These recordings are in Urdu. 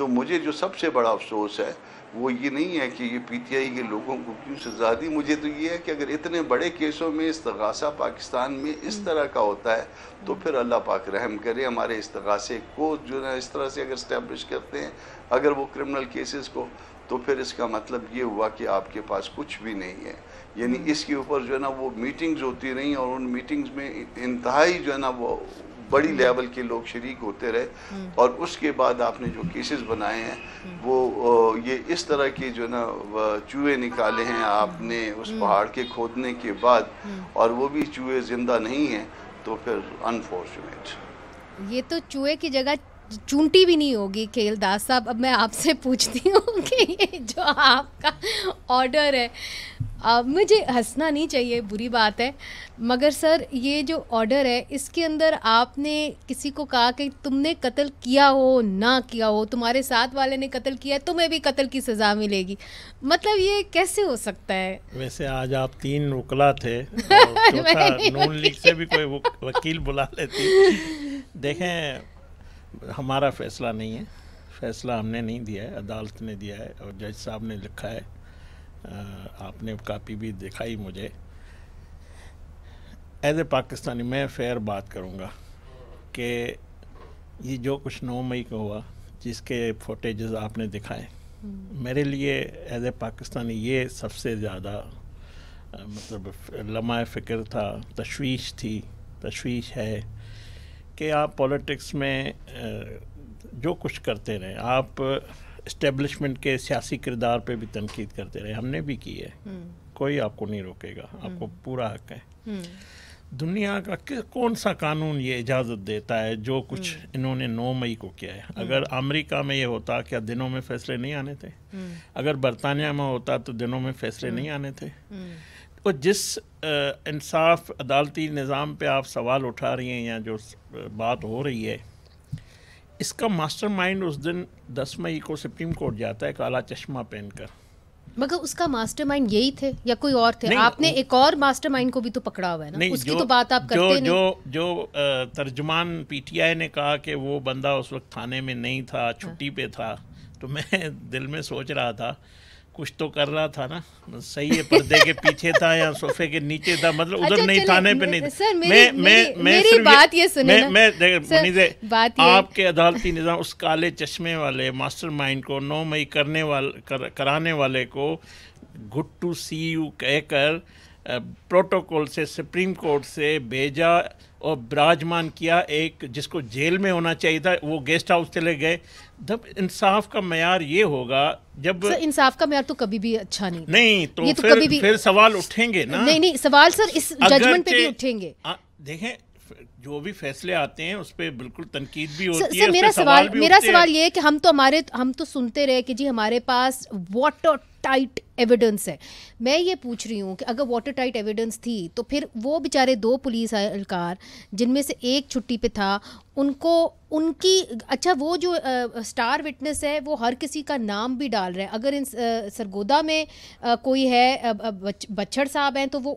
تو مجھے جو سب سے بڑا افسوس ہے وہ یہ نہیں ہے کہ یہ پی ٹی آئی کے لوگوں کو کیوں سزا دی، مجھے تو یہ ہے کہ اگر اتنے بڑے کیسوں میں استغاثہ پاکستان میں اس طرح کا ہوتا ہے تو پھر اللہ پاک رحم کرے ہمارے استغاثے کو جو ہے اس طرح سے اگر اسٹیبلش کرتے ہیں اگر وہ کرمنل کیسز کو، تو پھر اس کا مطلب یہ ہوا کہ آپ کے پاس کچھ بھی نہیں ہے. یعنی اس کے اوپر جو ہے نا وہ میٹنگز ہوتی رہیں اور ان میٹنگز میں انتہائی جو ہے نا وہ بڑی لیول کے لوگ شریک ہوتے رہے، اور اس کے بعد آپ نے جو کیسز بنائے ہیں وہ یہ اس طرح کے جو ہے نا چوہے نکالے ہیں آپ نے اس پہاڑ کے کھودنے کے بعد، اور وہ بھی چوہے زندہ نہیں ہیں، تو پھر انفارچونیٹ. یہ تو چوہے کی جگہ چونٹی بھی نہیں ہوگی کھیل داس صاحب. اب میں آپ سے پوچھتی ہوں کہ یہ جو آپ کا آرڈر ہے، مجھے ہنسنا نہیں چاہیے، بری بات ہے، مگر سر یہ جو آرڈر ہے اس کے اندر آپ نے کسی کو کہا کہ تم نے قتل کیا ہو نہ کیا ہو، تمہارے ساتھ والے نے قتل کیا ہے، تمہیں بھی قتل کی سزا ملے گی. مطلب یہ کیسے ہو سکتا ہے؟ ویسے آج آپ 3 وکلا تھے، چوتھا نون لیگ سے بھی کوئی وکیل بلا لیتی. دیکھیں، ہمارا فیصلہ نہیں ہے، فیصلہ ہم نے نہیں دیا ہے، عدالت نے دیا ہے، اور جج صاحب نے لکھا ہے. آپ نے کاپی بھی دکھائی مجھے. ایز اے پاکستانی میں فیئر بات کروں گا کہ یہ جو کچھ 9 مئی کو ہوا، جس کے فوٹیجز آپ نے دکھائے، میرے لیے ایز اے پاکستانی یہ سب سے زیادہ مطلب لمحہ فکر تھا، تشویش ہے کہ آپ پولیٹکس میں جو کچھ کرتے رہے، آپ اسٹیبلشمنٹ کے سیاسی کردار پہ بھی تنقید کرتے رہے، ہم نے بھی کی ہے، کوئی آپ کو نہیں روکے گا، آپ کو پورا حق ہے. دنیا کا کون سا قانون یہ اجازت دیتا ہے جو کچھ انہوں نے 9 مئی کو کیا ہے؟ اگر امریکہ میں یہ ہوتا کیا دنوں میں فیصلے نہیں آنے تھے؟ اگر برطانیہ میں ہوتا تو دنوں میں فیصلے نہیں آنے تھے؟ اور جس انصاف عدالتی نظام پہ آپ سوال اٹھا رہی ہیں یا جو بات ہو رہی ہے، اس کا ماسٹر مائنڈ اس دن 10 مئی کو سپریم کورٹ جاتا ہے کالا چشمہ پہن کر. مگر اس کا ماسٹر مائنڈ یہی تھے یا کوئی اور تھے؟ آپ نے ایک اور ماسٹر مائنڈ کو بھی تو پکڑا ہوا ہے نا، اس کی تو بات آپ کرتے نہیں. جو ترجمان پی ٹی آئی نے کہا کہ وہ بندہ اس وقت تھانے میں نہیں تھا، چھٹی پہ تھا، تو میں دل میں سوچ رہا تھا کچھ تو کر رہا تھا نا، صحیح ہے، پردے کے پیچھے تھا یا صوفے کے نیچے تھا، مطلب ادھر نہیں، تھانے پہ نہیں تھا. میری بات یہ سنیں، میں آپ کے عدالتی نظام اس کالے چشمے والے ماسٹر مائنڈ کو 9 مئی کرانے والے کو گڈ ٹو سی یو کہہ کر پروٹوکول سے سپریم کورٹ سے بھیجا اور براجمان کیا، ایک جس کو جیل میں ہونا چاہیے تھا وہ گیسٹ ہاؤس چلے گئے. جب انصاف کا معیار یہ ہوگا، جب انصاف کا معیار تو کبھی بھی اچھا نہیں تو پھر سوال اٹھیں گے نا. نہیں سوال سر اس ججمنٹ پہ بھی اٹھیں گے. دیکھیں جو بھی فیصلے آتے ہیں اس پہ بالکل تنقید بھی ہوتی ہے. میرا سوال یہ ہے کہ ہم تو سنتے رہے کہ جی ہمارے پاس واٹر ٹائٹ ایویڈنس ہے. میں یہ پوچھ رہی ہوں کہ اگر واٹر ٹائٹ ایویڈنس تھی تو پھر وہ بیچارے 2 پولیس اہلکار جن میں سے ایک چھٹی پہ تھا، ان کی اچھا وہ جو اسٹار وٹنس ہے وہ ہر کسی کا نام بھی ڈال رہا ہے. اگر سرگودا میں کوئی ہے، بچڑ صاحب ہیں، تو وہ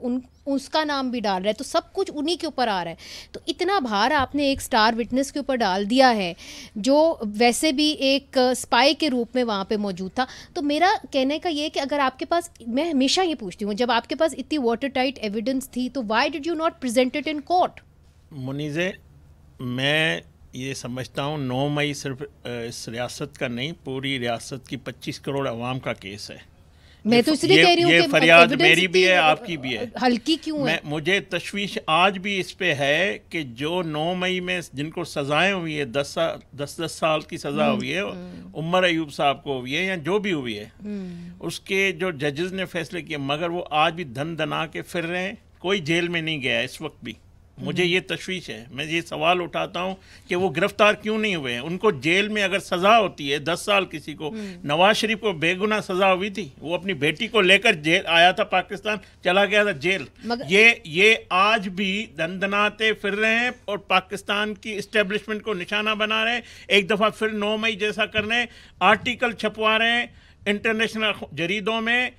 اس کا نام بھی ڈال رہا ہے، تو سب کچھ انہی کے اوپر آ رہا ہے. تو اتنا بھار آپ نے ایک اسٹار وٹنس کے اوپر ڈال دیا ہے جو ویسے بھی ایک اسپائی کے روپ میں وہاں پہ موجود تھا. تو میرا کہنے کا یہ کہ اگر آپ کے پاس، میں ہمیشہ یہ پوچھتی ہوں، جب آپ کے پاس اتنی واٹر ٹائٹ ایویڈنس تھی تو why did you not present it in court? Munizae, میں یہ سمجھتا ہوں 9 مئی صرف اس ریاست کا نہیں، پوری ریاست کی 25 کروڑ عوام کا کیس ہے. میں تو اس لیے کہہ رہی ہوں کہ فریاد میری بھی ہے، آپ کی بھی ہے. ہلکی کیوں ہے؟ مجھے تشویش آج بھی اس پہ ہے کہ جو 9 مئی میں جن کو سزائیں ہوئی ہے، 10 سال کی سزا ہوئی ہے، عمر ایوب صاحب کو ہوئی ہے یا جو بھی ہوئی ہے، اس کے جو ججز نے فیصلے کیے، مگر وہ آج بھی دھن دنا کے پھر رہے ہیں، کوئی جیل میں نہیں گیا اس وقت بھی. مجھے یہ تشویش ہے. میں یہ سوال اٹھاتا ہوں کہ وہ گرفتار کیوں نہیں ہوئے ہیں؟ ان کو جیل میں اگر سزا ہوتی ہے 10 سال کسی کو، نواز شریف کو بے گناہ سزا ہوئی تھی، وہ اپنی بیٹی کو لے کر جیل آیا تھا، پاکستان چلا گیا تھا جیل. یہ آج بھی دندناتے پھر رہے ہیں اور پاکستان کی اسٹیبلشمنٹ کو نشانہ بنا رہے ہیں. ایک دفعہ پھر 9 مئی جیسا کر رہے ہیں، آرٹیکل چھپوا رہے ہیں انٹرنیشنل جریدوں میں،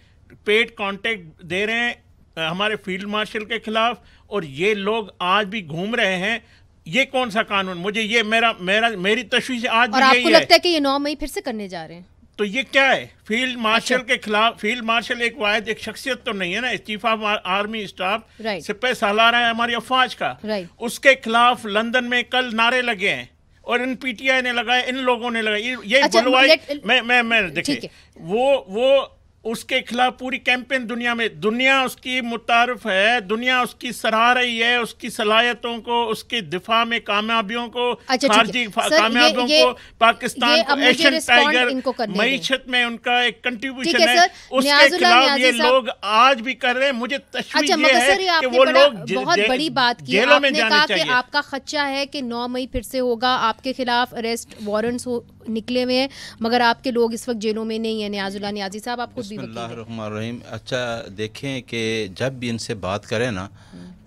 پیڈ کانٹیکٹ دے رہے ہیں ہمارے فیلڈ مارشل کے خلاف، اور یہ لوگ آج بھی گھوم رہے ہیں یہ کون سا قانون؟ مجھے یہ میری تشویش آج بھی اور آپ یہی کو لگتا ہے کہ یہ 9 مئی پھر سے کرنے جا رہے ہیں؟ تو یہ کیا ہے؟ فیلڈ مارشل کے خلاف، فیلڈ مارشل ایک واحد ایک شخصیت تو نہیں ہے نا، چیف آف آرمی اسٹاف، سپہ سالار ہے ہماری افواج کا، اس کے خلاف لندن میں کل نعرے لگے ہیں اور ان پی ٹی آئی نے لگائے، ان لوگوں نے لگائے، یہ بلوائی میں دیکھیں وہ اس کے خلاف پوری کیمپین دنیا اس کی متعارف ہے، دنیا اس کی سراہ رہی ہے، اس کی صلاحیتوں کو، اس کے دفاع میں کامیابیوں کو، خارجی کامیابیوں کو، پاکستان کو ایشین ٹائیگر معیشت میں ان کا ایک کنٹریبیوشن ہے، اس کے خلاف یہ لوگ آج بھی کر رہے ہیں۔ مجھے تشویش یہ ہے کہ وہ لوگ بہت بڑی بات کی، جیلوں میں آپ نے جانے کہا چاہیے۔ کہ آپ کا خدشہ ہے کہ 9 مئی پھر سے ہوگا، آپ کے خلاف اریسٹ وارنٹس نکلے ہوئے ہیں، مگر آپ کے لوگ اس وقت جیلوں میں نہیں ہیں۔ نیاز اللہ نیازی صاحب، آپ خود بھی بسم اللہ الرحمن الرحیم۔ اچھا دیکھیں کہ جب بھی ان سے بات کریں نا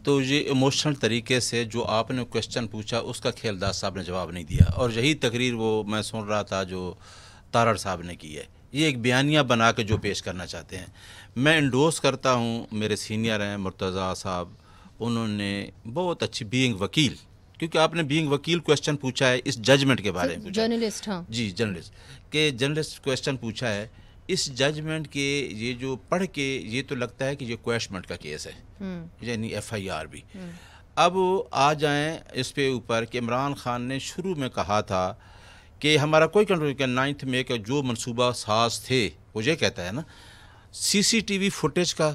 تو یہ ایموشنل طریقے سے جو آپ نے کویسچن پوچھا اس کا کھیلدار صاحب نے جواب نہیں دیا، اور یہی تقریر وہ میں سن رہا تھا جو تارڑ صاحب نے کی ہے، یہ ایک بیانیہ بنا کے جو پیش کرنا چاہتے ہیں۔ میں انڈوس کرتا ہوں، میرے سینئر ہیں مرتضیٰ صاحب، انہوں نے بہت اچھی بینگ وکیل، کیونکہ آپ نے بینگ وکیل کویسچن پوچھا ہے اس ججمنٹ کے بارے میں، جرنلسٹ، ہاں جی جرنلسٹ کہ جرنلسٹ کویسچن پوچھا ہے اس ججمنٹ کے، یہ جو پڑھ کے یہ تو لگتا ہے کہ یہ کویشمنٹ کا کیس ہے، یعنی ایف آئی آر بھی۔ اب آ جائیں اس پہ اوپر کہ عمران خان نے شروع میں کہا تھا کہ ہمارا کوئی کنٹرول کہ 9 مئی کا جو منصوبہ ساز تھے، وہ یہ کہتا ہے نا سی سی ٹی وی فوٹیج کا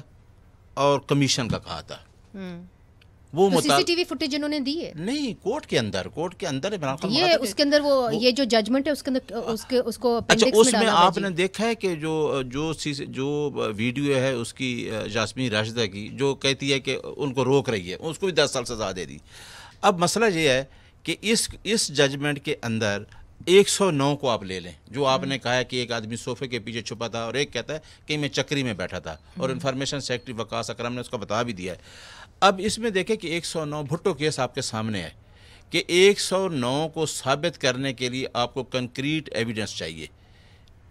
اور کمیشن کا کہا تھا، وہ سی سی ٹی وی فوٹیج انہوں نے دی ہے؟ نہیں، کورٹ کے اندر عمران خان یہ اس کے اندر وہ یہ جو ججمنٹ ہے اس کے اندر اس کو اچھا اس میں آپ نے دیکھا ہے کہ جو ویڈیو ہے اس کی یاسمین راشدہ کی جو کہتی ہے کہ ان کو روک رہی ہے، اس کو بھی 10 سال سزا دے دی۔ اب مسئلہ یہ ہے کہ اس ججمنٹ کے اندر 109 کو آپ لے لیں، جو آپ نے کہا ہے کہ ایک آدمی صوفے کے پیچھے چھپا تھا اور ایک کہتا ہے کہ میں چکری میں بیٹھا تھا، اور انفارمیشن سیکرٹری وقاص اکرم نے اس کو بتا بھی دیا ہے۔ اب اس میں دیکھیں کہ 109 بھٹو کیس آپ کے سامنے ہے کہ 109 کو ثابت کرنے کے لیے آپ کو کنکریٹ ایویڈنس چاہیے،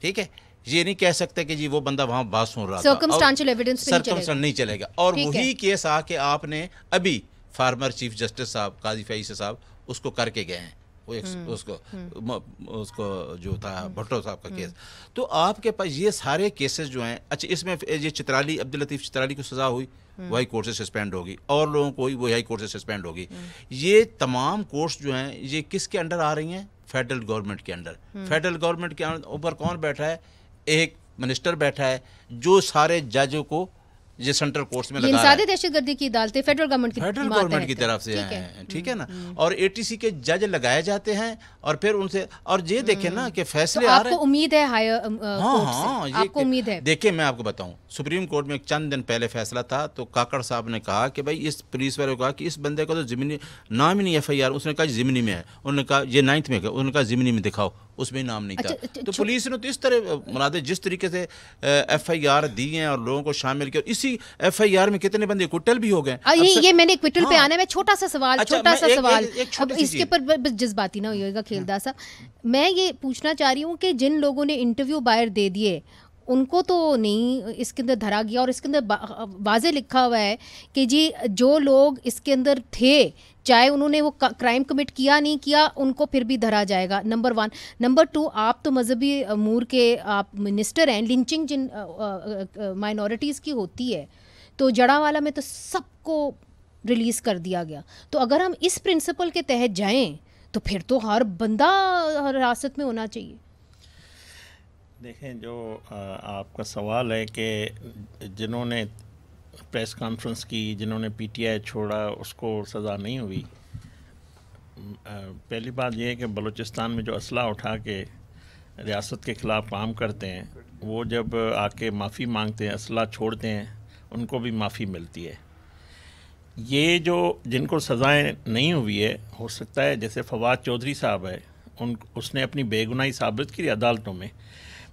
ٹھیک ہے؟ یہ نہیں کہہ سکتے کہ جی وہ بندہ وہاں بات سن رہا تھا، سرکمسٹانشل ایویڈنس نہیں چلے گا۔ اور وہی کیس آ کے آپ نے ابھی فارمر چیف جسٹس صاحب قاضی فیصل صاحب اس کو کر کے گئے ہیں، اس کو جو تھا بھٹو صاحب کا کیس۔ تو آپ کے پاس یہ سارے کیسز جو ہیں، اچھا اس میں یہ چترالی عبداللطیف چترالی کو سزا ہوئی، وہ ہائی کورٹ سے سسپینڈ ہوگی، اور لوگوں کو وہ ہائی کورٹ سے سسپینڈ ہوگی۔ یہ تمام کورٹس جو ہیں یہ کس کے انڈر آ رہی ہیں؟ فیڈرل گورنمنٹ کے انڈر۔ فیڈرل گورنمنٹ کے اوپر کون بیٹھا ہے؟ ایک منسٹر بیٹھا ہے جو سارے ججوں کو یہ سینٹرل کورٹس میں لگا رہا ہے۔ دہشت گردی کی عدالتیں فیڈرل گورنمنٹ کی طرف سے ہیں، ٹھیک ہے نا؟ اور اے ٹی سی کے جج لگائے جاتے ہیں، اور پھر ان سے، اور یہ دیکھیں نا کہ فیصلے آ رہے ہیں۔ آپ کو امید ہے آپ کو امید ہے؟ دیکھیں میں آپ کو بتاؤں، سپریم کورٹ میں چند دن پہلے فیصلہ تھا تو کاکڑ صاحب نے کہا کہ بھائی اس پولیس والے کو کہا کہ اس بندے کا تو ضمنی نام ہی نہیں ایف آئی آر، اس نے کہا ضمنی میں ہے، انہوں نے کہا یہ 9 میں ہے، انہوں نے کہا ضمنی میں دکھاؤ، اس میں نام نہیں تھا۔ تو پولیس نے تو اس طرح منادے جس طریقے سے ایف آئی آر دی ہیں اور لوگوں کو شامل کیا، اسی ایف آئی آر میں کتنے بندے کوٹل بھی ہو گئے۔ یہ میں نے کوٹل پہ آنا ہے، میں چھوٹا سا سوال اب اس کے اوپر بس جذباتی نہ ہوئے گا کھیلدار صاحب، میں یہ پوچھنا چاہ رہی ہوں کہ جن لوگوں نے انٹرویو باہر دے دیے ان کو تو نہیں اس کے اندر دھرا گیا، اور اس کے اندر واضح لکھا ہوا ہے کہ جی جو لوگ اس کے اندر تھے، چاہے انہوں نے وہ کرائم کمٹ کیا نہیں کیا، ان کو پھر بھی دھرا جائے گا، نمبر 1۔ نمبر 2، آپ تو مذہبی امور کے آپ منسٹر ہیں، لنچنگ جن مائنورٹیز کی ہوتی ہے تو جڑا والا میں تو سب کو ریلیز کر دیا گیا، تو اگر ہم اس پرنسپل کے تحت جائیں تو پھر تو ہر بندہ حراست میں ہونا چاہیے۔ دیکھیں جو آپ کا سوال ہے کہ جنہوں نے پریس کانفرنس کی، جنہوں نے پی ٹی آئی چھوڑا، اس کو سزا نہیں ہوئی۔ پہلی بات یہ ہے کہ بلوچستان میں جو اسلحہ اٹھا کے ریاست کے خلاف کام کرتے ہیں، وہ جب آ کے معافی مانگتے ہیں، اسلحہ چھوڑتے ہیں، ان کو بھی معافی ملتی ہے۔ یہ جو جن کو سزائیں نہیں ہوئی ہے، ہو سکتا ہے جیسے فواد چودھری صاحب ہے، اس نے اپنی بے گناہی ثابت کی عدالتوں میں۔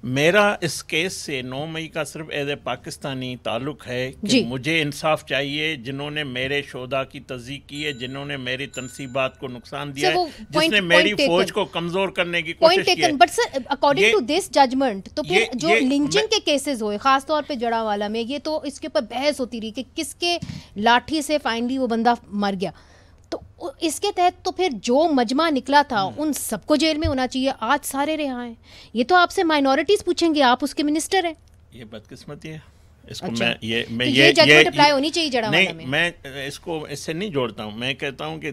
میرا اس کیس سے 9 مئی کا صرف ایز اے پاکستانی تعلق ہے کہ مجھے انصاف چاہیے، جنہوں نے میرے شہداء کی تصدیق کی ہے، جنہوں نے میری تنصیبات کو نقصان دیا ہے، جس نے میری فوج کو کمزور کرنے کی کوشش کی ہے۔ But sir according to this judgment تو پھر جو لنچنگ کے کیسز ہوئے، خاص طور پہ جڑا والا میں، یہ تو اس کے اوپر بحث ہوتی رہی کہ کس کے لاٹھی سے فائنلی وہ بندہ مر گیا، تو اس کے تحت تو پھر جو مجمع نکلا تھا ان سب کو جیل میں ہونا چاہیے. آج سارے رہا ہیں. یہ تو آپ سے مائنورٹیز پوچھیں گے, آپ اس کے منسٹر ہیں. یہ بدقسمتی ہے. اس کو اچھا. میں یہ ججمنٹ اپلائی ہونی چاہیے جڑا والا نہیں, میں اس کو اس سے نہیں جوڑتا ہوں. میں کہتا ہوں کہ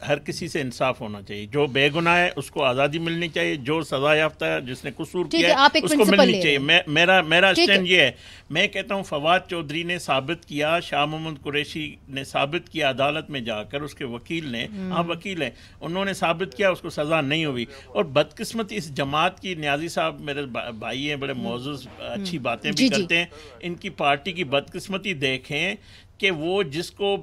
ہر کسی سے انصاف ہونا چاہیے. جو بے گناہ ہے اس کو آزادی ملنی چاہیے, جو سزا یافتہ ہے جس نے قصور کیا ہے اس کو ملنی چاہیے. میرا اسٹینڈ یہ ہے. میں کہتا ہوں فواد چودھری نے ثابت کیا, شاہ محمود قریشی نے ثابت کیا عدالت میں جا کر, اس کے وکیل نے, آپ وکیل ہیں, انہوں نے ثابت کیا, اس کو سزا نہیں ہوئی. اور بدقسمتی اس جماعت کی, نیازی صاحب میرے بھائی ہیں, بڑے معزز, اچھی باتیں بھی کرتے ہیں, ان کی پارٹی کی بدقسمتی دیکھیں کہ وہ جس کو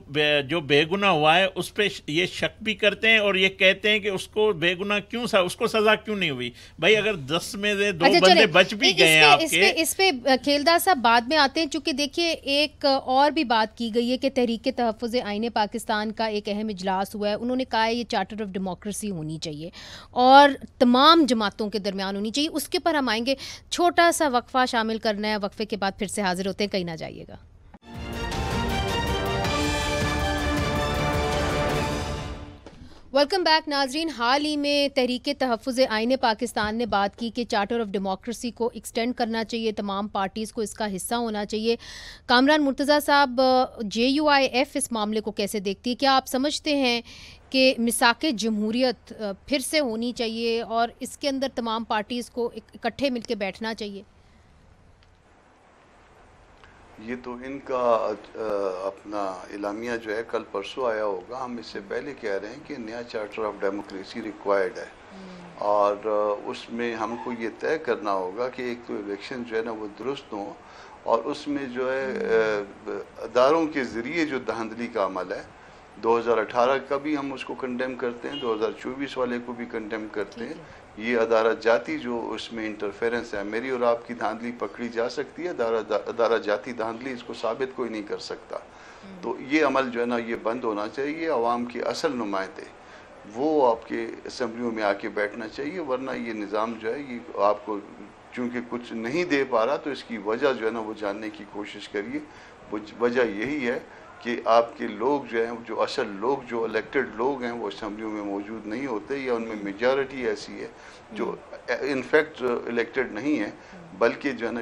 جو بے گناہ ہوا ہے اس پہ یہ شک بھی کرتے ہیں اور یہ کہتے ہیں کہ اس کو بے گناہ کیوں اس کو سزا کیوں نہیں ہوئی. بھائی اگر 10 میں سے 2 بندے بچ بھی گئے ہیں آپ کے. اس پہ کھیلدار صاحب بعد میں آتے ہیں, چونکہ دیکھیے ایک اور بھی بات کی گئی ہے کہ تحریک تحفظ آئین پاکستان کا ایک اہم اجلاس ہوا ہے. انہوں نے کہا ہے یہ چارٹر آف ڈیموکریسی ہونی چاہیے اور تمام جماعتوں کے درمیان ہونی چاہیے. اس کے پر ہم آئیں گے. چھوٹا سا وقفہ شامل کرنا ہے, وقفے کے بعد پھر سے حاضر ہوتے ہیں, کہیں نہ جائیے گا. ویلکم بیک ناظرین. حال ہی میں تحریک تحفظ آئین پاکستان نے بات کی کہ چارٹر آف ڈیموکریسی کو ایکسٹینڈ کرنا چاہیے, تمام پارٹیز کو اس کا حصہ ہونا چاہیے. کامران مرتضیٰ صاحب, JUIF اس معاملے کو کیسے دیکھتی ہے؟ کیا آپ سمجھتے ہیں کہ میثاق جمہوریت پھر سے ہونی چاہیے اور اس کے اندر تمام پارٹیز کو اکٹھے مل کے بیٹھنا چاہیے؟ یہ تو ان کا اپنا اعلامیہ جو ہے کل پرسوں آیا ہوگا. ہم اس سے پہلے کہہ رہے ہیں کہ نیا چارٹر آف ڈیموکریسی ریکوائرڈ ہے, اور اس میں ہم کو یہ طے کرنا ہوگا کہ ایک تو الیکشن جو ہے نا وہ درست ہوں, اور اس میں جو ہے اداروں کے ذریعے جو دھاندلی کا عمل ہے, 2018 کا بھی ہم اس کو کنڈیم کرتے ہیں, 2024 والے کو بھی کنڈیم کرتے ہیں. یہ ادارہ جاتی جو اس میں انٹرفیرنس ہے, میری اور آپ کی دھاندلی پکڑی جا سکتی ہے, ادارہ جاتی دھاندلی اس کو ثابت کوئی نہیں کر سکتا. تو یہ عمل جو ہے نا یہ بند ہونا چاہیے. عوام کے اصل نمائندے وہ آپ کے اسمبلیوں میں آ کے بیٹھنا چاہیے, ورنہ یہ نظام جو ہے یہ آپ کو چونکہ کچھ نہیں دے پا رہا, تو اس کی وجہ جو ہے نا وہ جاننے کی کوشش کریے. وجہ یہی ہے کہ آپ کے لوگ جو ہیں, جو اصل لوگ, جو الیکٹڈ لوگ ہیں, وہ اسمبلیوں میں موجود نہیں ہوتے, یا ان میں میجارٹی ایسی ہے جو انفیکٹ الیکٹڈ نہیں ہے بلکہ جو ہے نا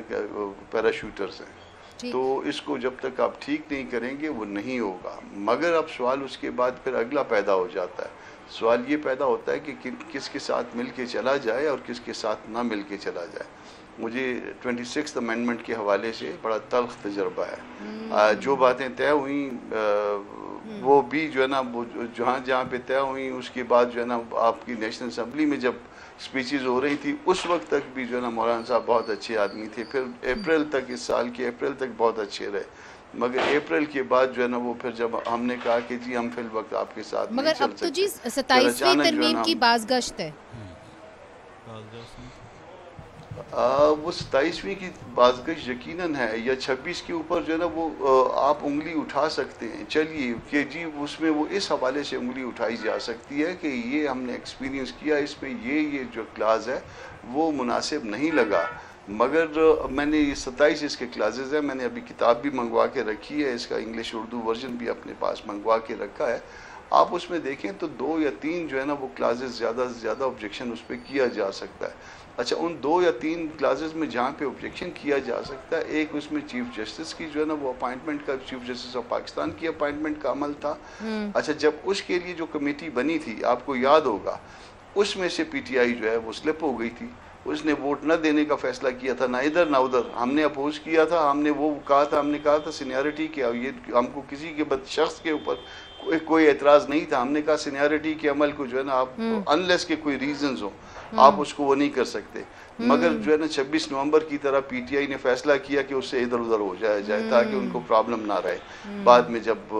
پیراشوٹرز ہیں. تو اس کو جب تک آپ ٹھیک نہیں کریں گے وہ نہیں ہوگا. مگر اب سوال اس کے بعد پھر اگلا پیدا ہو جاتا ہے. سوال یہ پیدا ہوتا ہے کہ کس کے ساتھ مل کے چلا جائے اور کس کے ساتھ نہ مل کے چلا جائے. مجھے 26th امینڈمنٹ کے حوالے سے بڑا تلخ تجربہ ہے. جو باتیں طے ہوئیں وہ بھی جو ہے نا جہاں پہ طے ہوئیں, اس کے بعد جو ہے نا آپ کی نیشنل اسمبلی میں جب سپیچز ہو رہی تھی اس وقت تک بھی جو ہے نا مولانا صاحب بہت اچھے آدمی تھے. پھر اپریل تک, اس سال کے اپریل تک بہت اچھے رہے, مگر اپریل کے بعد جو ہے نا وہ پھر جب ہم نے کہا کہ جی ہم فی الوقت آپ کے ساتھ نہیں چل سکتے. مگر اب تو جی 27ویں ترمیم کی بازگشت ہے. وہ 27ویں کی بازگشت یقیناً ہے, یا 26 کے اوپر جو ہے نا وہ آپ انگلی اٹھا سکتے ہیں. چلیے کہ جی اس میں وہ اس حوالے سے انگلی اٹھائی جا سکتی ہے کہ یہ ہم نے ایکسپیرینس کیا, اس پہ یہ جو کلاز ہے وہ مناسب نہیں لگا. مگر میں نے یہ 27 اس کے کلازز ہیں, میں نے ابھی کتاب بھی منگوا کے رکھی ہے, اس کا انگلش اردو ورژن بھی اپنے پاس منگوا کے رکھا ہے. آپ اس میں دیکھیں تو 2 یا 3 جو ہے نا وہ کلازز زیادہ سے زیادہ آبجیکشن اس پہ کیا جا سکتا ہے. اچھا, ان 2 یا 3 کلازز میں جہاں پہ آبجیکشن کیا جا سکتا ہے, ایک اس میں چیف جسٹس کی جو ہے نا وہ اپائنٹمنٹ کا, چیف جسٹس آف پاکستان کی اپائنٹمنٹ کا عمل تھا. اچھا, جب اس کے لیے جو کمیٹی بنی تھی آپ کو یاد ہوگا, اس میں سے PTI جو ہے وہ سلپ ہو گئی تھی. اس نے ووٹ نہ دینے کا فیصلہ کیا تھا, نہ ادھر نہ ادھر. ہم نے اپوز کیا تھا, ہم نے وہ ہم نے کہا تھا سینیارٹی کے, یہ ہم کو کسی کے شخص کے اوپر کوئی اعتراض نہیں تھا. ہم نے کہا سینیارٹی کے عمل کو جو ہے نا آپ انلیس کے کوئی ریزنز ہو آپ اس کو وہ نہیں کر سکتے. مگر جو ہے نا 26 نومبر کی طرح PTI نے فیصلہ کیا کہ اس سے ادھر ادھر ہو جائے تاکہ ان کو پرابلم نہ رہے بعد میں جب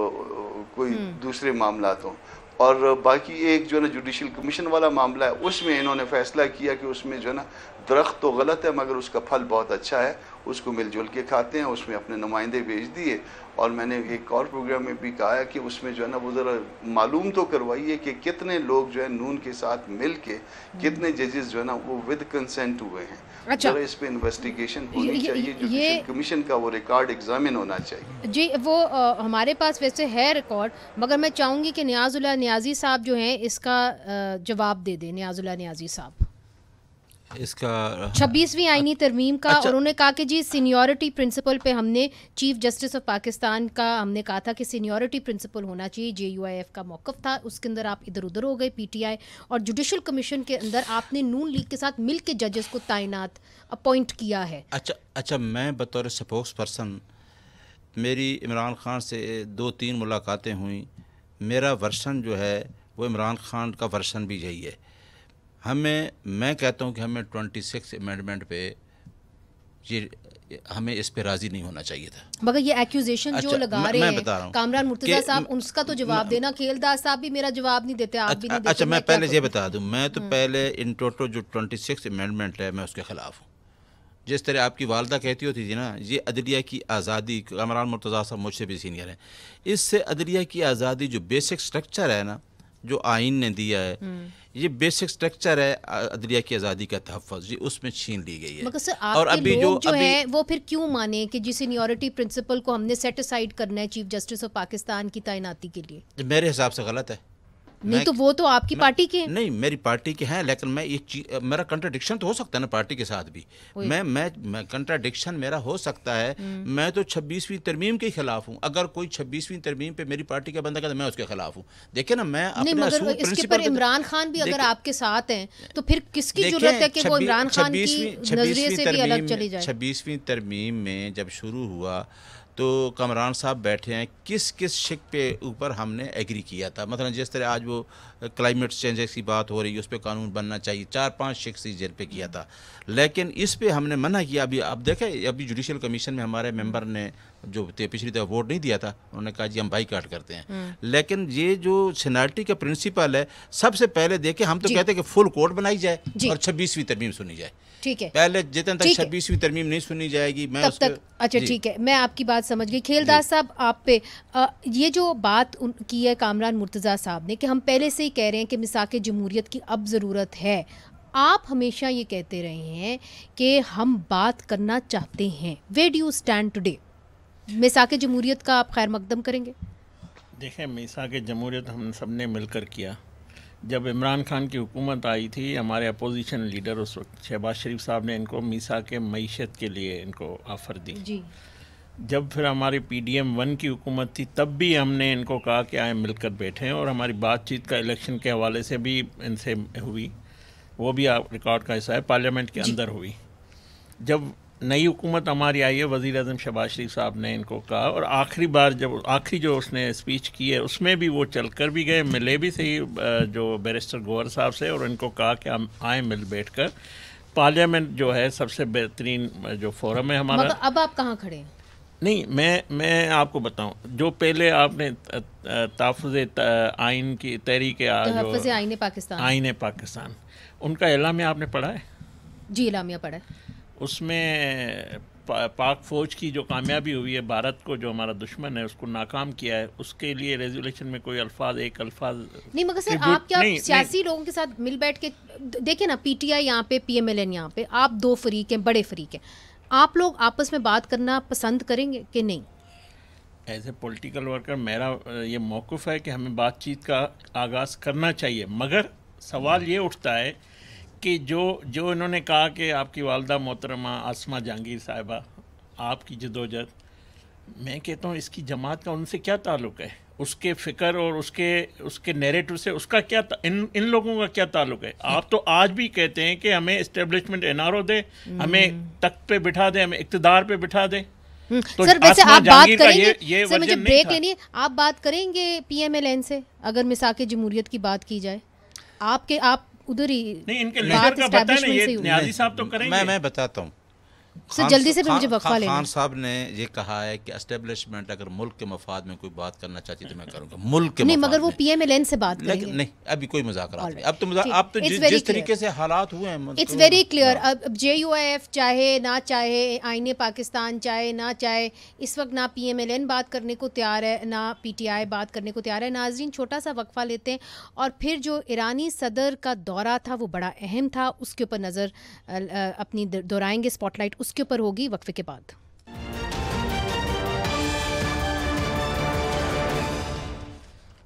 کوئی دوسرے معاملات ہوں. اور باقی ایک جو ہے نا جوڈیشل کمیشن والا معاملہ ہے, اس میں انہوں نے فیصلہ کیا کہ اس میں جو ہے نا درخت تو غلط ہے مگر اس کا پھل بہت اچھا ہے, اس کو مل جل کے کھاتے ہیں. اس میں اپنے نمائندے بھیج دیے اور میں نے ایک اور پروگرام میں بھی کہا ہے کہ اس میں جو ہے نا وہ ذرا معلوم تو کروائیے کہ کتنے لوگ جو ہے نون کے ساتھ مل کے کتنے ججز جو ہے نا وہ ود کنسنٹ ہوئے ہیں. ذرا اس پہ انویسٹیگیشن ہونی چاہیے, جوڈیشل کمیشن کا وہ ریکارڈ ایگزامن ہونا چاہیے. جی وہ ہمارے پاس ویسے ہے ریکارڈ, مگر میں چاہوں گی کہ نیاز اللہ نیازی صاحب جو ہیں اس کا جواب دے دیں. نیاز اللہ نیازی صاحب اس کا 26ویں آئینی ترمیم کا, اور انہوں نے کہا کہ جی سینیورٹی پرنسپل پہ ہم نے چیف جسٹس آف پاکستان کا ہم نے کہا تھا کہ سینیورٹی پرنسپل ہونا چاہیے. JUIF کا موقف تھا, اس کے اندر آپ ادھر ادھر ہو گئے PTI, اور جوڈیشل کمیشن کے اندر آپ نے نون لیگ کے ساتھ مل کے ججز کو تعینات اپوائنٹ کیا ہے. اچھا میں بطور سپوکس پرسن, میری عمران خان سے 2-3 ملاقاتیں ہوئیں. میرا ورژن جو ہے وہ عمران خان کا ورژن بھی یہی ہے. میں کہتا ہوں کہ ہمیں 26 امینڈمنٹ پہ ہمیں اس پہ راضی نہیں ہونا چاہیے تھا. مگر یہ ایکوزیشن جو لگا رہے ہیں کامران مرتضیٰ صاحب, اس کا تو جواب دینا. کھیلدار صاحب بھی میرا جواب نہیں دیتے, آپ بھی نہیں دیتے. اچھا میں پہلے یہ بتا دوں, میں تو پہلے ان ٹوٹل جو 26 امینڈمنٹ ہے میں اس کے خلاف ہوں. جس طرح آپ کی والدہ کہتی ہوتی تھی نا, یہ عدلیہ کی آزادی, کامران مرتضیٰ صاحب مجھ سے بھی سینئر ہیں, اس سے عدلیہ کی آزادی جو بیسک سٹرکچر ہے نا جو آئین نے دیا ہے, یہ بیسک سٹرکچر ہے عدلیہ کی آزادی کا تحفظ, جی اس میں چھین لی گئی ہے. مگر سر آپ کے لوگ جو ہیں وہ پھر کیوں مانے کہ جی سینیورٹی پرنسپل کو ہم نے سیٹ اسائڈ کرنا ہے چیف جسٹس آف پاکستان کی تعیناتی کے لیے؟ میرے حساب سے غلط ہے. نہیں تو وہ تو آپ کی پارٹی کے نہیں, میری پارٹی کے ہیں, لیکن میں یہ میرا کنٹراڈکشن تو ہو سکتا ہے نا پارٹی کے ساتھ بھی. میں کنٹراڈکشن میرا ہو سکتا ہے. میں تو 26ویں ترمیم کے خلاف ہوں. اگر کوئی 26ویں ترمیم پہ میری پارٹی کا بندہ کرتا میں اس کے خلاف ہوں. دیکھیں نا, میں نہیں, مگر اس کے پر عمران خان بھی اگر آپ کے ساتھ ہیں تو پھر کس کی ضرورت ہے کہ وہ عمران خان کی نظریے سے بھی الگ چلی جائے؟ 26ویں ترمیم میں جب شروع ہوا تو کامران صاحب بیٹھے ہیں, کس شک پہ اوپر ہم نے ایگری کیا تھا. مثلا جس طرح آج وہ کلائمیٹ چینجز کی بات ہو رہی ہے, اس پہ قانون بننا چاہیے, 4-5 شک سی جن پہ کیا تھا, لیکن اس پہ ہم نے منع کیا. ابھی آپ دیکھیں, ابھی جوڈیشل کمیشن میں ہمارے ممبر نے جو پچھلی دفعہ ووٹ نہیں دیا تھا, انہوں نے کہا جی ہم بائی کاٹ کرتے ہیں. لیکن یہ جو سینیورٹی کا پرنسپل ہے, سب سے پہلے دیکھیں, ہم تو کہتے ہیں کہ فل کورٹ بنائی جائے اور 26ویں ترمیم سنی جائے. ٹھیک ہے, پہلے جتنے تک 26ویں ترمیم نہیں سنی جائے گی میں اس تک. اچھا ٹھیک ہے, میں آپ کی بات سمجھ گئی. کھیلدار صاحب, آپ پہ یہ جو بات کی ہے کامران مرتضیٰ صاحب نے کہ ہم پہلے سے ہی کہہ رہے ہیں کہ میثاق جمہوریت کی اب ضرورت ہے, آپ ہمیشہ یہ کہتے رہے ہیں کہ ہم بات کرنا چاہتے ہیں. Where do you stand today? میثاق جمہوریت کا آپ خیر مقدم کریں گے؟ دیکھیں, میثاق جمہوریت ہم سب نے مل کر کیا. جب عمران خان کی حکومت آئی تھی, ہمارے اپوزیشن لیڈر اس وقت شہباز شریف صاحب نے ان کو میثاق معیشت کے لیے ان کو آفر دی. جی, جب پھر ہماری PDM 1 کی حکومت تھی تب بھی ہم نے ان کو کہا کہ آئیں مل کر بیٹھیں, اور ہماری بات چیت کا الیکشن کے حوالے سے بھی ان سے ہوئی, وہ بھی ریکارڈ کا حصہ ہے, پارلیمنٹ کے اندر ہوئی. جب نئی حکومت ہماری آئی ہے, وزیر اعظم شہباز شریف صاحب نے ان کو کہا, اور آخری بار جب آخری جو اس نے اسپیچ کی ہے اس میں بھی وہ چل کر بھی گئے, ملے بھی صحیح جو بیرسٹر گوہر صاحب سے, اور ان کو کہا کہ ہم آئیں مل بیٹھ کر. پارلیمنٹ جو ہے سب سے بہترین جو فورم ہے ہمارا. اب آپ کہاں کھڑے ہیں؟ نہیں, میں آپ کو بتاؤں, جو پہلے آپ نے تحفظ آئین کی تحریک آئین پاکستان, ان کا اعلامیہ آپ نے پڑھا ہے؟ جی, اعلامیہ پڑھا ہے. اس میں پاک فوج کی جو کامیابی ہوئی ہے, بھارت کو جو ہمارا دشمن ہے اس کو ناکام کیا ہے, اس کے لیے ریزولیشن میں کوئی ایک الفاظ نہیں. مگر سر آپ کیا سیاسی لوگوں کے ساتھ مل بیٹھ کے دیکھیں نا, PTI یہاں پہ, PMLN یہاں پہ, آپ 2 فریق ہیں, بڑے فریق ہیں, آپ لوگ آپس میں بات کرنا پسند کریں گے کہ نہیں؟ ایز اے پولیٹیکل ورکر میرا یہ موقف ہے کہ ہمیں بات چیت کا آغاز کرنا چاہیے, مگر سوال یہ اٹھتا ہے کہ جو انہوں نے کہا کہ آپ کی والدہ محترمہ عاصمہ جہانگیر صاحبہ, آپ کی جدوجہد, میں کہتا ہوں اس کی جماعت کا ان سے کیا تعلق ہے؟ اس کے فکر اور اس کے نیریٹو سے اس کا کیا ان لوگوں کا کیا تعلق ہے؟ آپ تو آج بھی کہتے ہیں کہ ہمیں اسٹیبلشمنٹ NRO دے, ہمیں تخت پہ بٹھا دے, ہمیں اقتدار پہ بٹھا دے. سر ویسے آپ بات کریں گے, سر مجھے بریک لینی ہے, آپ بات کریں گے PMLN سے اگر میثاق جمہوریت کی بات کی جائے؟ آپ ادھر ہی نہیں, ان کے لیڈر کا پتہ ہے نا, یہ نیازی صاحب تو کریں گے. میں بتاتا ہوں, جلدی سے بھی مجھے وقفہ لینا خان صاحب نے یہ کہا ہے کہ اسٹیبلشمنٹ اگر ملک کے مفاد میں کوئی بات کرنا چاہتی تو میں کروں گا ملک کے نہیں، مفاد مگر وہ میں. پی ایم ایل این سے بات کریں گے. نہیں ابھی کوئی مذاکرات نہیں. Alright. اب تو جس طریقے سے حالات ہوئے ہیں اٹس ویری کلیئر. اب JUIF چاہے نہ چاہے، آئین پاکستان چاہے نہ چاہے، اس وقت نہ پی ایم ایل این بات کرنے کو تیار ہے، نہ PTI بات کرنے کو تیار ہے. ناظرین چھوٹا سا وقفہ لیتے ہیں، اور پھر جو ایرانی صدر کا دورہ تھا وہ بڑا اہم تھا، اس کے اوپر نظر اپنی دورائیں گے. اسپاٹ لائٹ اس کے اوپر ہوگی وقفے کے بعد.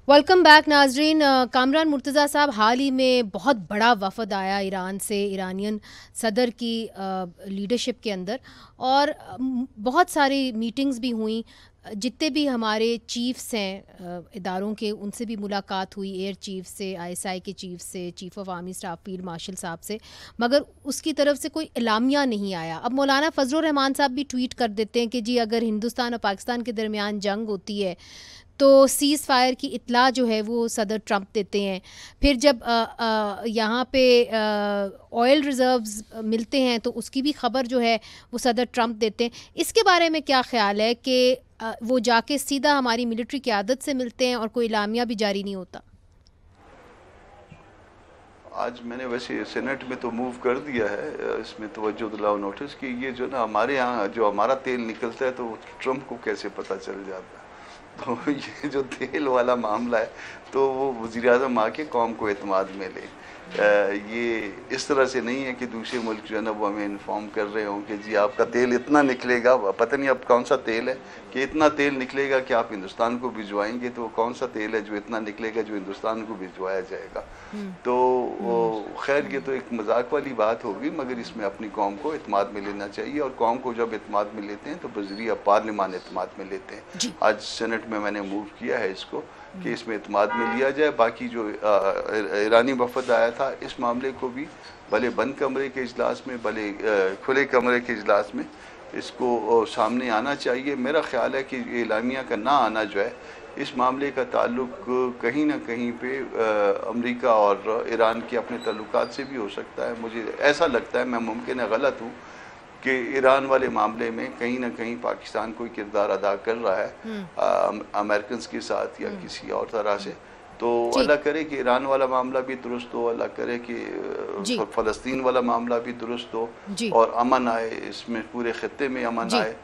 ویلکم بیک ناظرین. کامران مرتضیٰ صاحب، حال ہی میں بہت بڑا وفد آیا ایران سے، ایرانین صدر کی لیڈرشپ کے اندر، اور بہت ساری میٹنگز بھی ہوئیں. جتنے بھی ہمارے چیفز ہیں اداروں کے، ان سے بھی ملاقات ہوئی، ایئر چیف سے، ISI کے چیف سے، chief of army staff field marshal صاحب سے، مگر اس کی طرف سے کوئی اعلامیہ نہیں آیا. اب مولانا فضل الرحمان صاحب بھی ٹویٹ کر دیتے ہیں کہ جی اگر ہندوستان اور پاکستان کے درمیان جنگ ہوتی ہے تو سیز فائر کی اطلاع جو ہے وہ صدر ٹرمپ دیتے ہیں. پھر جب یہاں پہ آئل ریزروز ملتے ہیں تو اس کی بھی خبر جو ہے وہ صدر ٹرمپ دیتے ہیں. اس کے بارے میں کیا خیال ہے کہ وہ جا کے سیدھا ہماری ملٹری قیادت سے ملتے ہیں اور کوئی اعلامیہ بھی جاری نہیں ہوتا؟ آج میں نے ویسے سینٹ میں تو موو کر دیا ہے، اس میں توجہ دلاؤ نوٹس کہ یہ جو نا ہمارے یہاں جو ہمارا تیل نکلتا ہے تو ٹرمپ کو کیسے پتہ چل جاتا ہے. تو یہ جو تیل والا معاملہ ہے تو وہ وزیر اعظم آ کے قوم کو اعتماد میں لے. یہ اس طرح سے نہیں ہے کہ دوسرے ملک جو ہے نا وہ ہمیں انفارم کر رہے ہوں کہ جی آپ کا تیل اتنا نکلے گا، پتہ نہیں اب کون سا تیل ہے کہ اتنا تیل نکلے گا کہ آپ ہندوستان کو بھجوائیں گے، تو وہ کون سا تیل ہے جو اتنا نکلے گا جو ہندوستان کو بھجوایا جائے گا. تو خیر یہ تو ایک مذاق والی بات ہوگی، مگر اس میں اپنی قوم کو اعتماد میں لینا چاہیے، اور قوم کو جب اعتماد میں لیتے ہیں تو بذریعہ پارلیمان اعتماد میں لیتے ہیں. آج سینٹ میں نے موو کیا ہے اس کو کہ اس میں اعتماد میں لیا جائے. باقی جو ایرانی وفد آیا تھا اس معاملے کو بھی بھلے بند کمرے کے اجلاس میں بھلے کھلے کمرے کے اجلاس میں اس کو سامنے آنا چاہیے. میرا خیال ہے کہ اعلامیہ کا نہ آنا جو ہے اس معاملے کا تعلق کہیں نہ کہیں پہ امریکہ اور ایران کے اپنے تعلقات سے بھی ہو سکتا ہے. مجھے ایسا لگتا ہے، میں ممکن ہے غلط ہوں، کہ ایران والے معاملے میں کہیں نہ کہیں پاکستان کوئی کردار ادا کر رہا ہے امریکنز کے ساتھ یا کسی اور طرح سے. تو اللہ کرے کہ ایران والا معاملہ بھی درست ہو، اللہ کرے کہ فلسطین والا معاملہ بھی درست ہو اور امن آئے، اس میں پورے خطے میں امن آئے.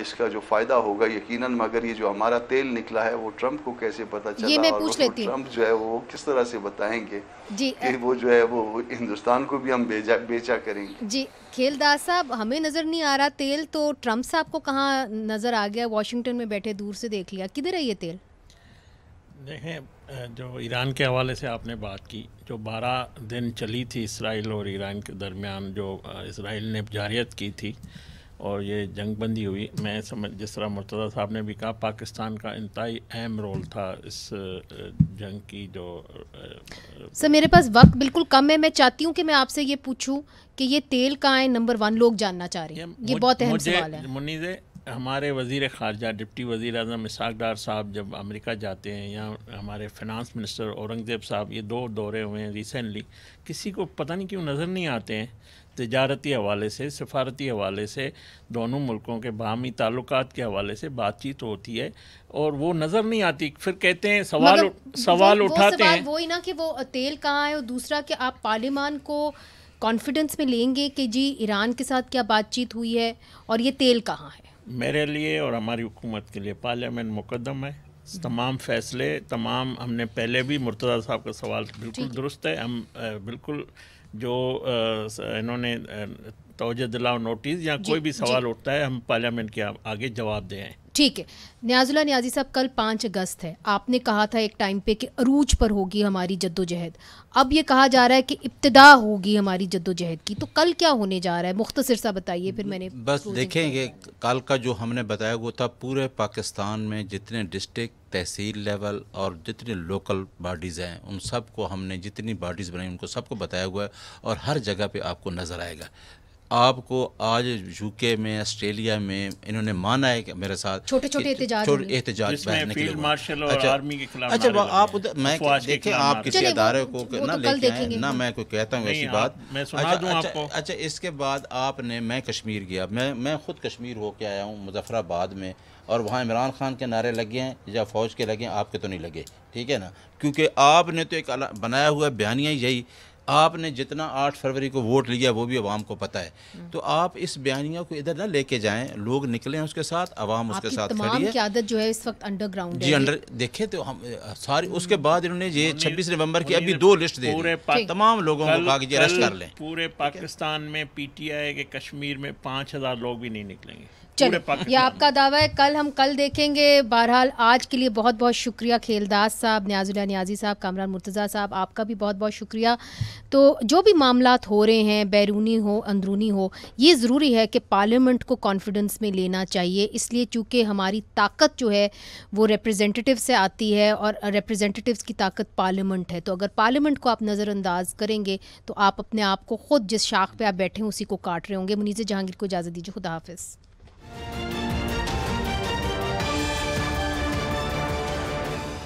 اس کا جو فائدہ ہوگا یقیناً. مگر یہ جو ہمارا تیل نکلا ہے وہ ٹرمپ کو کیسے پتہ چلا، اور ٹرمپ جو ہے وہ کس طرح سے بتائیں گے کہ وہ جو ہے وہ ہندوستان کو بھی ہم بیچا کریں گے. جی کھیل داس صاحب، ہمیں نظر نہیں آ رہا تیل، تو ٹرمپ صاحب کو کہاں نظر آ گیا؟ واشنگٹن میں بیٹھے دور سے دیکھ لیا، کدھر ہے یہ تیل؟ دیکھیں، جو ایران کے حوالے سے آپ نے بات کی، جو 12 دن چلی تھی اسرائیل اور ایران کے درمیان، جو اسرائیل نے جارحیت کی تھی اور یہ جنگ بندی ہوئی، میں جس طرح مرتضیٰ صاحب نے بھی کہا پاکستان کا انتہائی اہم رول تھا اس جنگ کی. جو سر میرے پاس وقت بالکل کم ہے، میں چاہتی ہوں کہ میں آپ سے یہ پوچھوں کہ یہ تیل کہاں ہے؟ نمبر 1 لوگ جاننا چاہ رہے ہیں، یہ بہت اہم سوال ہے. منیز، ہمارے وزیر خارجہ ڈپٹی وزیر اعظم اسحاق ڈار صاحب جب امریکہ جاتے ہیں، یا ہمارے فنانس منسٹر اورنگزیب صاحب، یہ 2 دورے ہوئے ہیں ریسنٹلی، کسی کو پتہ نہیں کیوں نظر نہیں آتے ہیں. تجارتی حوالے سے، سفارتی حوالے سے، دونوں ملکوں کے باہمی تعلقات کے حوالے سے بات چیت ہوتی ہے اور وہ نظر نہیں آتی. پھر کہتے ہیں سوال اٹھاتے ہیں، وہی نا کہ وہ تیل کہاں ہے، اور دوسرا کہ آپ پارلیمان کو کانفیڈنس میں لیں گے کہ جی ایران کے ساتھ کیا بات چیت ہوئی ہے اور یہ تیل کہاں ہے. میرے لیے اور ہماری حکومت کے لیے پارلیمنٹ مقدم ہے. تمام فیصلے، تمام، ہم نے پہلے بھی مرتضیٰ صاحب کا سوال بالکل درست ہے، ہم بالکل جو انہوں نے توجہ دلاؤ نوٹس یا کوئی بھی سوال اٹھتا ہے ہم پارلیمنٹ کے آگے جواب دیں. ٹھیک ہے. نیاز اللہ نیازی صاحب، کل 5 اگست ہے، آپ نے کہا تھا ایک ٹائم پہ کہ عروج پر ہوگی ہماری جد و جہد، اب یہ کہا جا رہا ہے کہ ابتدا ہوگی ہماری جد و جہد کی، تو کل کیا ہونے جا رہا ہے؟ مختصر سا بتائیے. پھر میں نے بس دیکھیں گے کل کا جو ہم نے بتایا وہ تھا پورے پاکستان میں جتنے ڈسٹرکٹ، تحصیل لیول اور جتنے لوکل باڈیز ہیں ان سب کو ہم نے، جتنی باڈیز بنائی ان کو سب کو بتایا ہوا ہے، اور ہر جگہ پہ آپ کو نظر آئے گا. آپ کو آج UK میں آسٹریلیا میں انہوں نے مانا ہے کہ میرے ساتھ چھوٹے چھوٹے احتجاج جس میں فیلڈ مارشل اور آرمی کے خلاف اچھا آپ میں دیکھیں آپ کسی ادارے کو نہ لے کے آئیں نہ میں کوئی کہتا ہوں ایسی بات. میں سنا دوں آپ کو. اچھا اس کے بعد آپ نے میں کشمیر گیا, میں خود کشمیر ہو کے آیا ہوں مظفر آباد میں, اور وہاں عمران خان کے نعرے لگے ہیں یا فوج کے لگے ہیں, آپ کے تو نہیں لگے, ٹھیک ہے نا, کیونکہ آپ نے تو ایک بنایا ہوا بیانیہ یہی, آپ نے جتنا 8 فروری کو ووٹ لیا وہ بھی عوام کو پتہ ہے, تو آپ اس بیانیہ کو ادھر نہ لے کے جائیں, لوگ نکلیں اس کے ساتھ, عوام اس کے ساتھ کھڑی ہے. تمام قیادت جو ہے اس وقت انڈر گراؤنڈ ہے. جی انڈر دیکھیں تو ہم ساری اس کے بعد انہوں نے یہ 26 نومبر کی ابھی 2 لسٹ دے دی, تمام لوگوں کو کہا کہ اریسٹ کر لیں. پورے پاکستان میں PTI کے کشمیر میں 5000 لوگ بھی نہیں نکلیں گے. چلیں یہ آپ کا دعویٰ ہے, ہم کل دیکھیں گے. بہرحال آج کے لیے بہت بہت شکریہ خیلداس صاحب, نیاز اللہ نیازی صاحب, کامران مرتضیٰ صاحب, آپ کا بھی بہت بہت شکریہ. تو جو بھی معاملات ہو رہے ہیں, بیرونی ہو اندرونی ہو, یہ ضروری ہے کہ پارلیمنٹ کو کانفیڈنس میں لینا چاہیے, اس لیے چونکہ ہماری طاقت جو ہے وہ ریپرزینٹیو سے آتی ہے, اور ریپرزینٹیوز کی طاقت پارلیمنٹ ہے. تو اگر پارلیمنٹ کو آپ نظر انداز کریں گے تو آپ اپنے آپ کو خود جس شاخ پہ آپ بیٹھے ہیں اسی کو کاٹ رہے ہوں گے. منیز جہانگیر کو اجازت دیجیے, خدا حافظ.